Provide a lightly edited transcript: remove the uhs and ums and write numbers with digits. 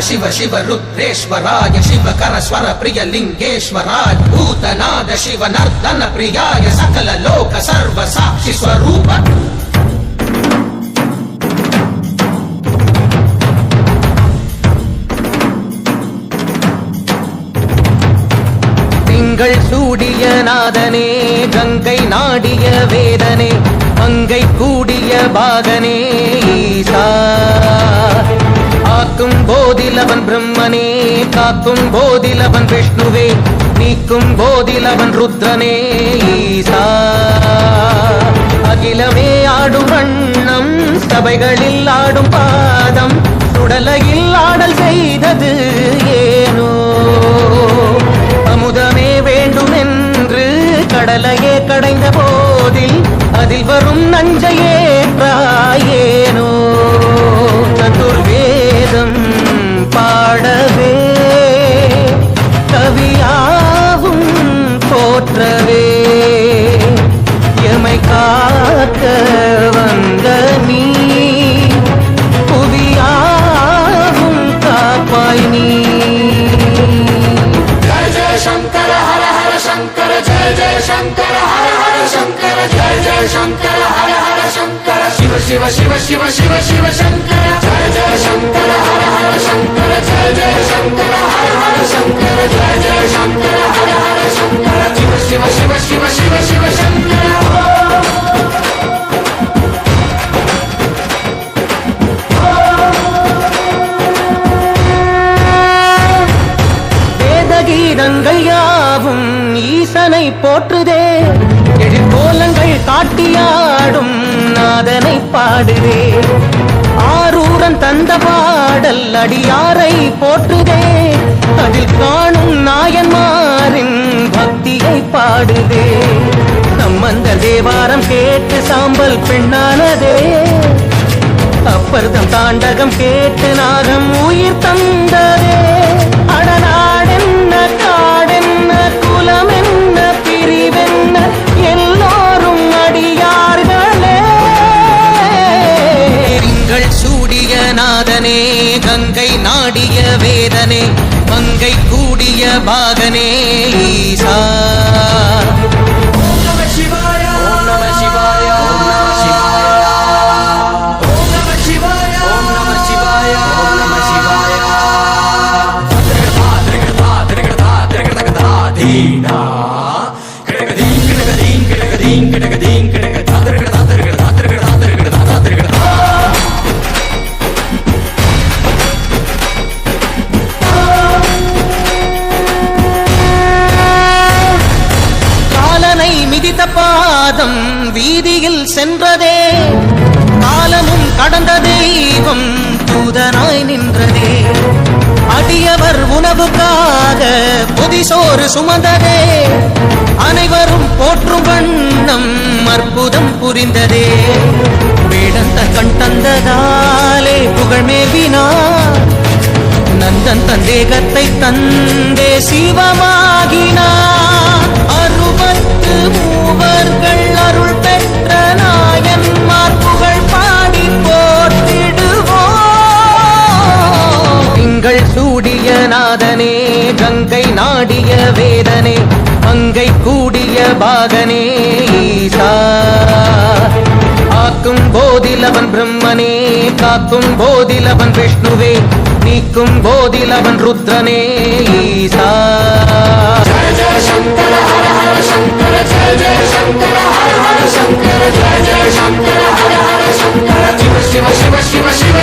शिव शिव रुद्रेश्वराय शिवकर स्वर प्रिय लिंगेश्वराय भूतनाद शिव नर्दन प्रियाय सकल लोक सर्व साक्षि स्वरूप திங்கள் சூடிய நாதனே கங்கை நாடிய வேதனே மங்கை கூடிய பாகனே ஈசா ஆக்கும் போதிலவன் பிரம்மனே காக்கும் போதிலவன் விஷ்ணுவே நீக்கும் போதிலவன் ருத்ரனே ஈசா அகிலமே ஆடும் வண்ணம் சபைகளில் ஆடும் பாதம் சுடலையில் ஆடல் செய்தது ஏனோ அமுதமே வேண்டும் என்று கடலையே கடைந்த போதில் அதில் வரும் நஞ்சையே ஏனோ சதுர்வேதம் பாடவே கவியாவும் போற்றவே எமை காக்க வந்த நீ புவியாவும் காப்பாய் நீ शंकर हर हर शंकर जय जय शंकर हर हर शंकर जय जय शंकर हर हर शंकर शिव शिव शिव शिव शिव शिव शंकर जय जय शंकर हर हर शंकर जय जय शंकर हर हर शंकर जय जय शंकर हर हर शंकर शिव शिव शिव शिव शिव शिव शंकर கீதங்கள் யாவும் ஈசனை போற்றுதே எழிற்கோலங்கள் காட்டியாடும் நாதனை பாடுதே ஆரூரன் தந்த பாடல் அடியாரை போற்றுதே அதில் காணும் நாயன்மாரின் பக்தியை பாடுதே நம்மந்த தேவாரம் கேட்டு சாம்பல் பெண்ணானதே அப்பர்தம் தாண்டகம் கேட்டு நாகம் உயிர் தந்ததே அடநாடென்ன காடென்ன குலமென்ன பிரிவென்ன எல்லோரும் அடியார்களே திங்கள் சூடிய நாதனே கங்கை நாடிய வேதனே மங்கை கூடிய பாகனே ஈசா காலனை மிதித்த பாதம் வீதியில் சென்றதே காலமும் கடந்த தெய்வம் தூதனாய் நின்றதே அடியவர் உணவுக்காக புதிசோறு சுமந்ததே அனைவரும் போற்றும் வண்ணம் அற்புதம் புரிந்ததே வேடந்த கண் தந்ததாலே புகழ் மேவினார் நந்தன் தந்தேகத்தை தந்தே சிவமாகினார் 63 அருள் பெற்ற நாயன்மார் புகழ் பாடி போற்றிடுவோம் திங்கள் சூடிய நாதனே கங்கை நாடிய வேதனே மங்கை கூடிய பாகனே ஈசா ஆக்கும் போதிலவன் பிரம்மனே காக்கும் போதிலவன் விஷ்ணுவே நீக்கும் போதிலவன் ருத்ரனே ஈசா जय जय शंकर हर हर शंकर जय जय शंकर हर हर शंकर जय जय शंकर हर हर शंकर शिव शिव शिव शिव शिव